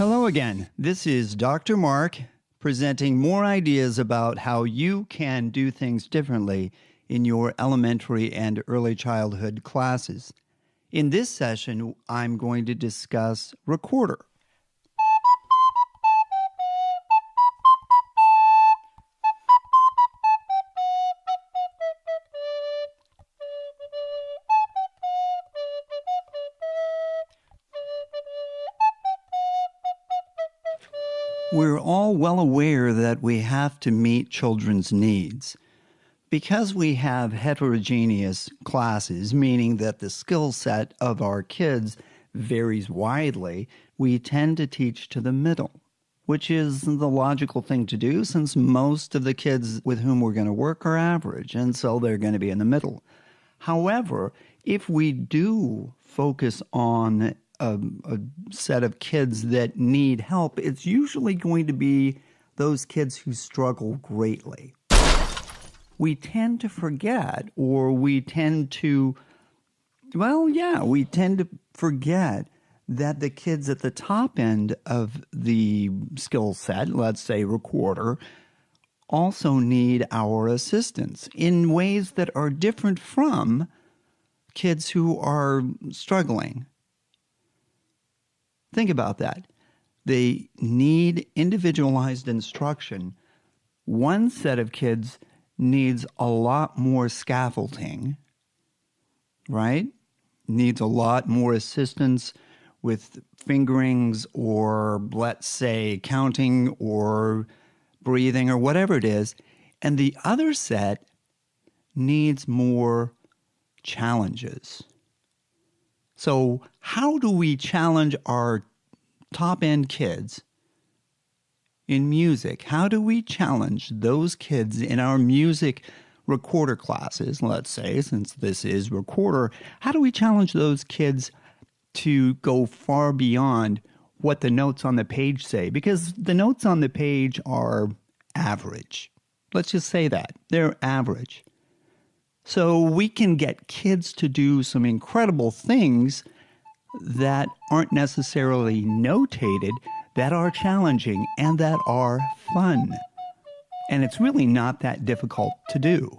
Hello again. This is Dr. Mark presenting more ideas about how you can do things differently in your elementary and early childhood classes. In this session, I'm going to discuss recorder. We're all well aware that we have to meet children's needs. Because we have heterogeneous classes, meaning that the skill set of our kids varies widely, we tend to teach to the middle, which is the logical thing to do since most of the kids with whom we're going to work are average, and so they're going to be in the middle. However, if we do focus on a set of kids that need help, it's usually going to be those kids who struggle greatly. We tend to forget, or we tend to forget that the kids at the top end of the skill set, let's say recorder, also need our assistance in ways that are different from kids who are struggling. Think about that. They need individualized instruction. One set of kids needs a lot more scaffolding, right? Needs a lot more assistance with fingerings or, let's say, counting or breathing or whatever it is. And the other set needs more challenges. So how do we challenge our top-end kids in music? How do we challenge those kids in our music recorder classes, let's say, since this is recorder, how do we challenge those kids to go far beyond what the notes on the page say? Because the notes on the page are average. Let's just say that. They're average. So we can get kids to do some incredible things that aren't necessarily notated, that are challenging and that are fun. And it's really not that difficult to do.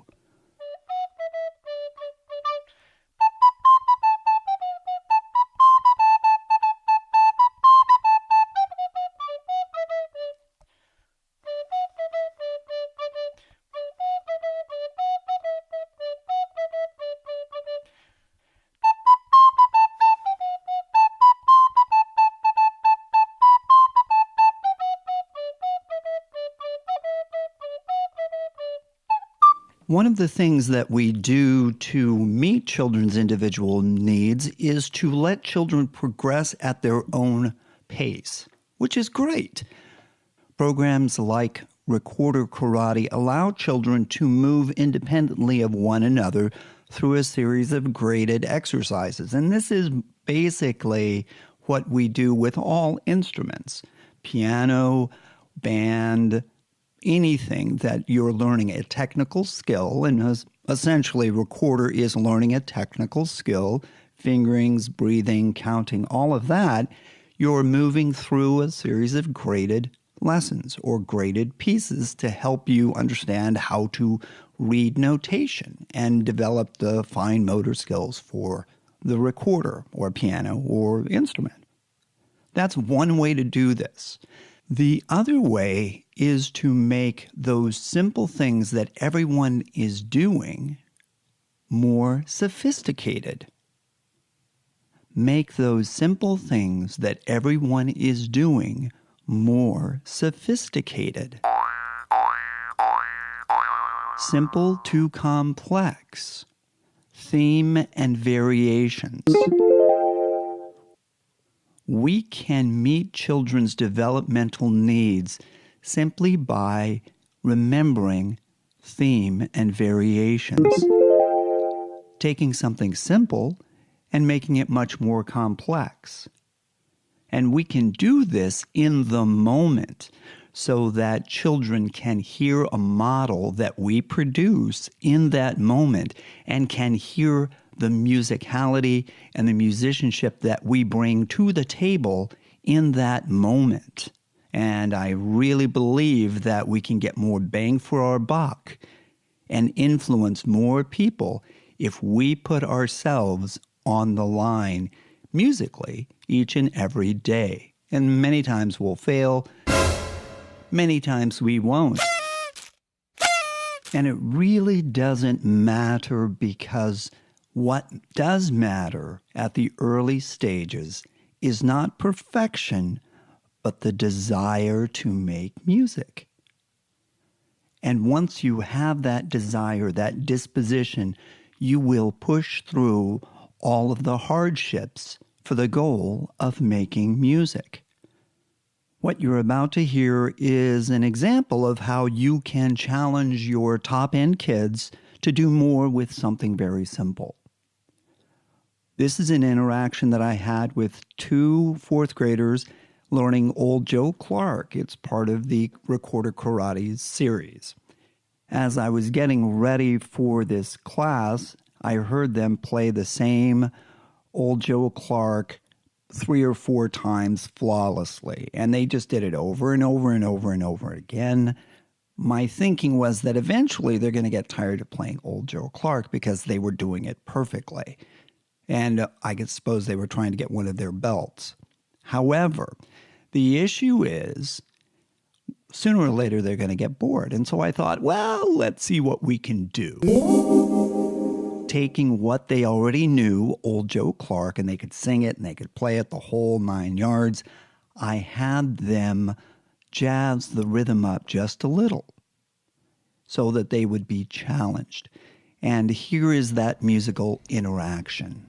One of the things that we do to meet children's individual needs is to let children progress at their own pace, which is great. Programs like Recorder Karate allow children to move independently of one another through a series of graded exercises. And this is basically what we do with all instruments: piano, band, anything that you're learning a technical skill, and essentially recorder is learning a technical skill, fingerings, breathing, counting, all of that, you're moving through a series of graded lessons or graded pieces to help you understand how to read notation and develop the fine motor skills for the recorder or piano or instrument. That's one way to do this. The other way is to make those simple things that everyone is doing more sophisticated. Make those simple things that everyone is doing more sophisticated. Simple to complex. Theme and variations. We can meet children's developmental needs simply by remembering theme and variations. Taking something simple and making it much more complex. And we can do this in the moment so that children can hear a model that we produce in that moment and can hear the musicality and the musicianship that we bring to the table in that moment. And I really believe that we can get more bang for our buck and influence more people if we put ourselves on the line musically each and every day. And many times we'll fail, many times we won't. And it really doesn't matter, because what does matter at the early stages is not perfection, but the desire to make music. And once you have that desire, that disposition, you will push through all of the hardships for the goal of making music. What you're about to hear is an example of how you can challenge your top-end kids to do more with something very simple. This is an interaction that I had with 2 fourth graders learning Old Joe Clark. It's part of the Recorder Karate series. As I was getting ready for this class, I heard them play the same Old Joe Clark 3 or 4 times flawlessly, and they just did it over and over and over and over again. My thinking was that eventually they're going to get tired of playing Old Joe Clark because they were doing it perfectly. And I could suppose they were trying to get one of their belts. However, the issue is sooner or later they're going to get bored. And so I thought, well, let's see what we can do. Taking what they already knew, Old Joe Clark, and they could sing it and they could play it the whole 9 yards, I had them jazz the rhythm up just a little so that they would be challenged. And here is that musical interaction.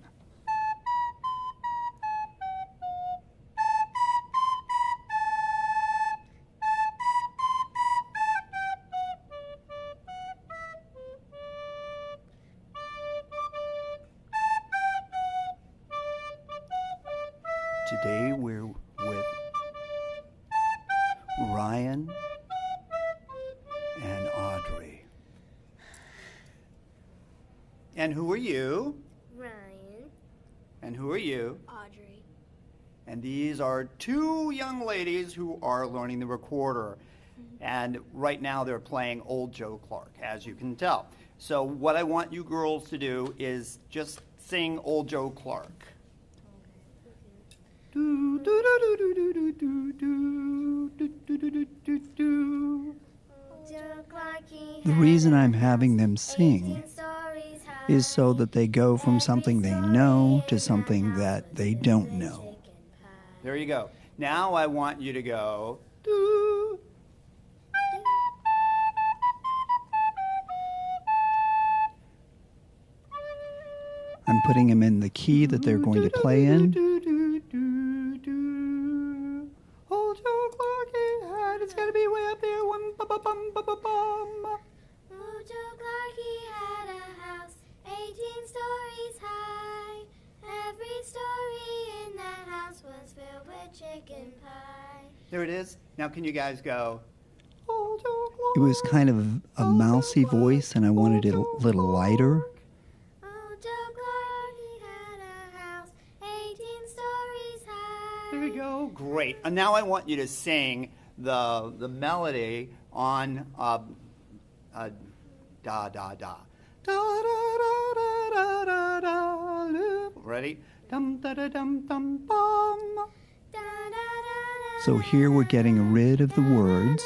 Today we're with Ryan and Audrey. And who are you? Ryan. And who are you? Audrey. And these are 2 young ladies who are learning the recorder. And right now they're playing Old Joe Clark, as you can tell. So what I want you girls to do is just sing Old Joe Clark. The reason I'm having them sing is so that they go from something they know to something that they don't know. There you go. Now I want you to go. I'm putting them in the key that they're going to play in. Old Joe Clark, it's got to be way up there. Old Joe Clark, he had a house 18 stories high. Every story in that house was filled with chicken pie. There it is. Now can you guys go? It was kind of a mousy voice, and I wanted it a little lighter. Old Joe Clark, he had a house 18 stories high. There we go. Great. And now I want you to sing the melody on da da da. Da da da da da da da. Ready? Dum da da dum dum bum. So here we're getting rid of the words.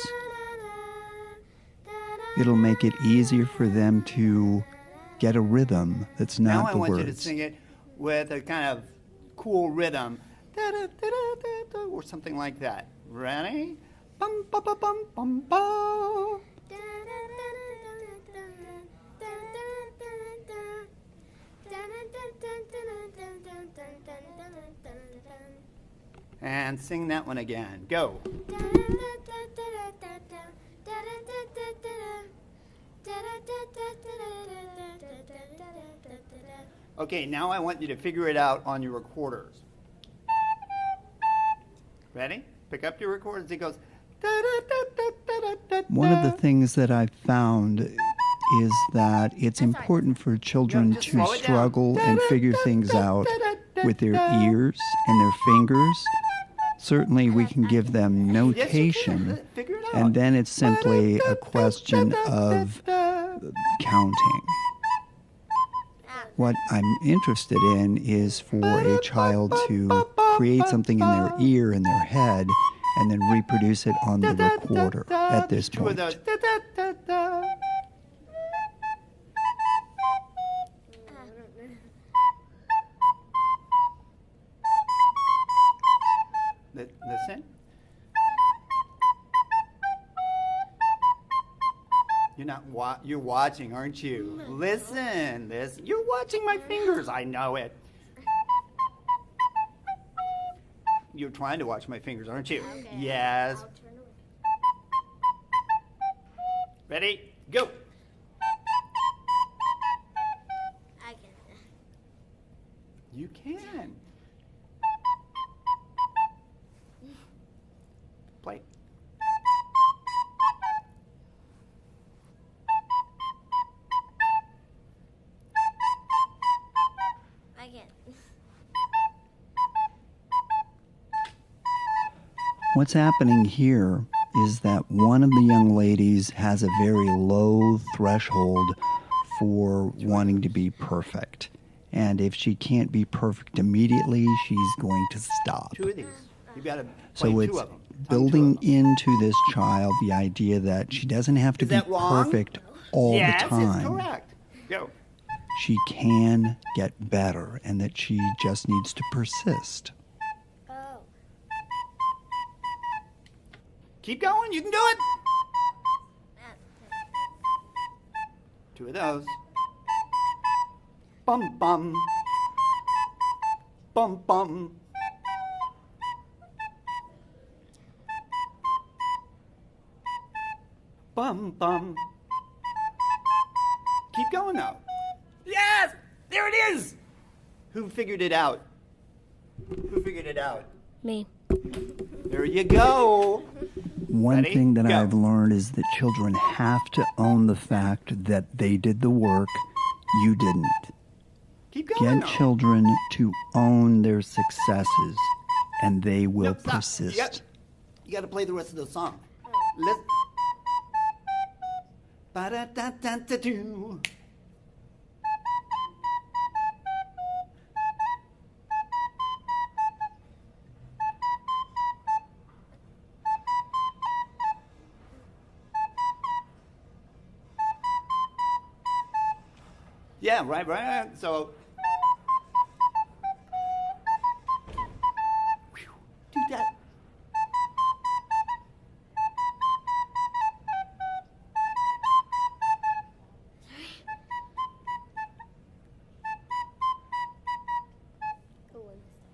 It'll make it easier for them to get a rhythm that's not the words. Now I want you to sing it with a kind of cool rhythm, or something like that. Ready? Bum ba ba bum bum ba. And sing that one again. Go. Okay, now I want you to figure it out on your recorders. Ready? Pick up your recorders. It goes. One of the things that I've found is that it's important for children to struggle and figure things out with their ears and their fingers. certainly we can give them notation, Yes, you can. Figure it out. and then it's simply a question of counting. What I'm interested in is for a child to create something in their ear, in their head, and then reproduce it on the recorder at this Two of point. those. Da, da, da, da. Listen. You're watching, aren't you? Listen. You're watching my fingers. I know it. You're trying to watch my fingers, aren't you? Okay. Yes. I'll turn away. Ready? Go. I can. You can. Play. I can. What's happening here is that one of the young ladies has a very low threshold for wanting to be perfect. And if she can't be perfect immediately, she's going to stop. Two of these. You got to play So two it's of them. building into this child the idea that she doesn't have to Is be that wrong? perfect all Yes, the time. it's correct. Go. She can get better, and that she just needs to persist. Oh. Keep going. You can do it. Ah, Two of those. Bum bum. Bum bum. Bum bum. Keep going now. Yes! There it is! Who figured it out? Who figured it out? Me. There you go. One Ready? thing that Go. I've learned is that children have to own the fact that they did the work, you didn't. Keep going. Get now. children to own their successes, and they will No, stop. persist. You got to play the rest of the song. Listen. Ba-da-da-da-da-doo. Yeah, right. So, do that.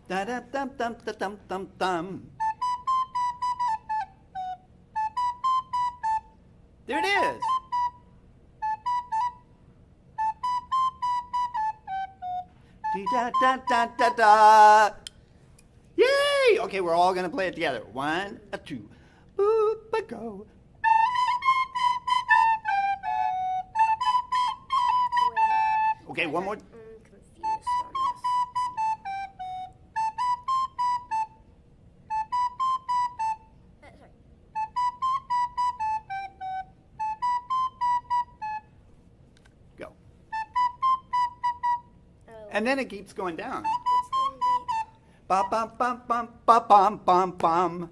Da da dum dum da dum dum dum. There it is. Dee da da da da da. Yay! Okay, we're all gonna play it together. One, a two. Boop, a go. Okay, one more. I'm confused on this. Sorry. Go. Oh. And then it keeps going down. It's gonna be. Bum bum bum bum bum bum bum bum.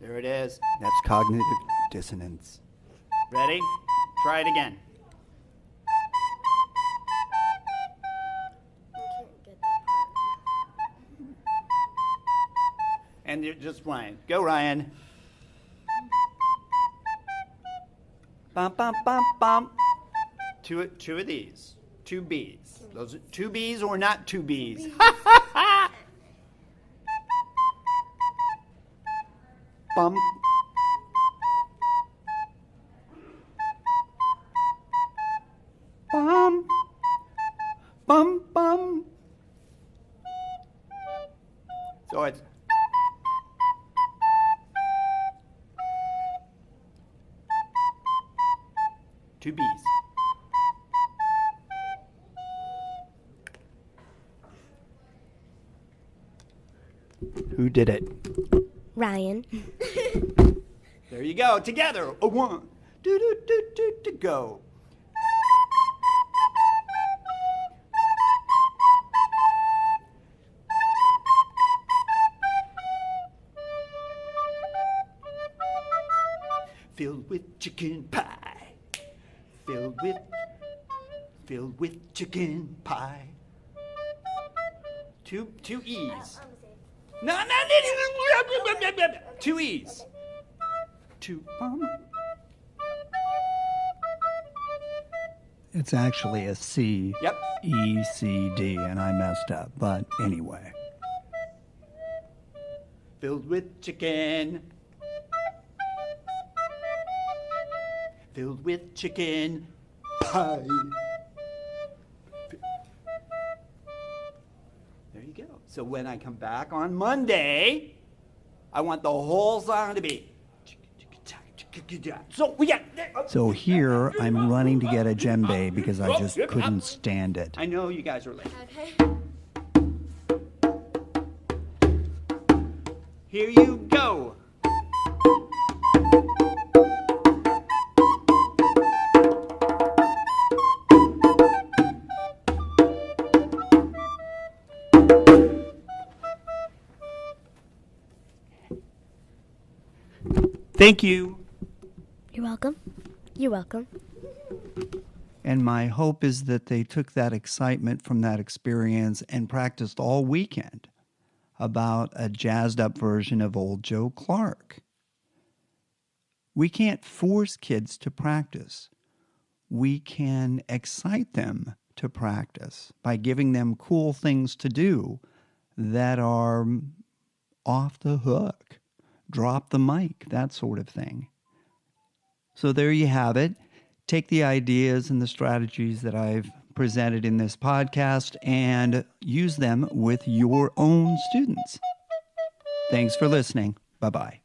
There it is. That's cognitive dissonance. Ready? Try it again. I can't get that part. And you're just Ryan. Go, Ryan. Bum bum bum bum. Two of these. Two B's. Those are two B's or not two B's. Bum. Bum. Bum bum. So it's 2 B's. Who did it? Ryan. There you go. Together. A 1, 2, 2, 2, 2, to go. Filled with chicken pie. Filled with chicken pie. Two E's. No. 2 E's. 2 It's actually a C, Yep. E, C, D, and I messed up. But anyway. Filled with chicken. Filled with chicken pie. There you go. So when I come back on Monday, I want the whole song to be. So we got. So here I'm running to get a djembe because I just couldn't stand it. I know you guys are late. Okay. Here you go. Thank you. You're welcome. You're welcome. And my hope is that they took that excitement from that experience and practiced all weekend about a jazzed up version of Old Joe Clark. We can't force kids to practice. We can excite them to practice by giving them cool things to do that are off the hook. Drop the mic, that sort of thing. So there you have it. Take the ideas and the strategies that I've presented in this podcast and use them with your own students. Thanks for listening. Bye-bye.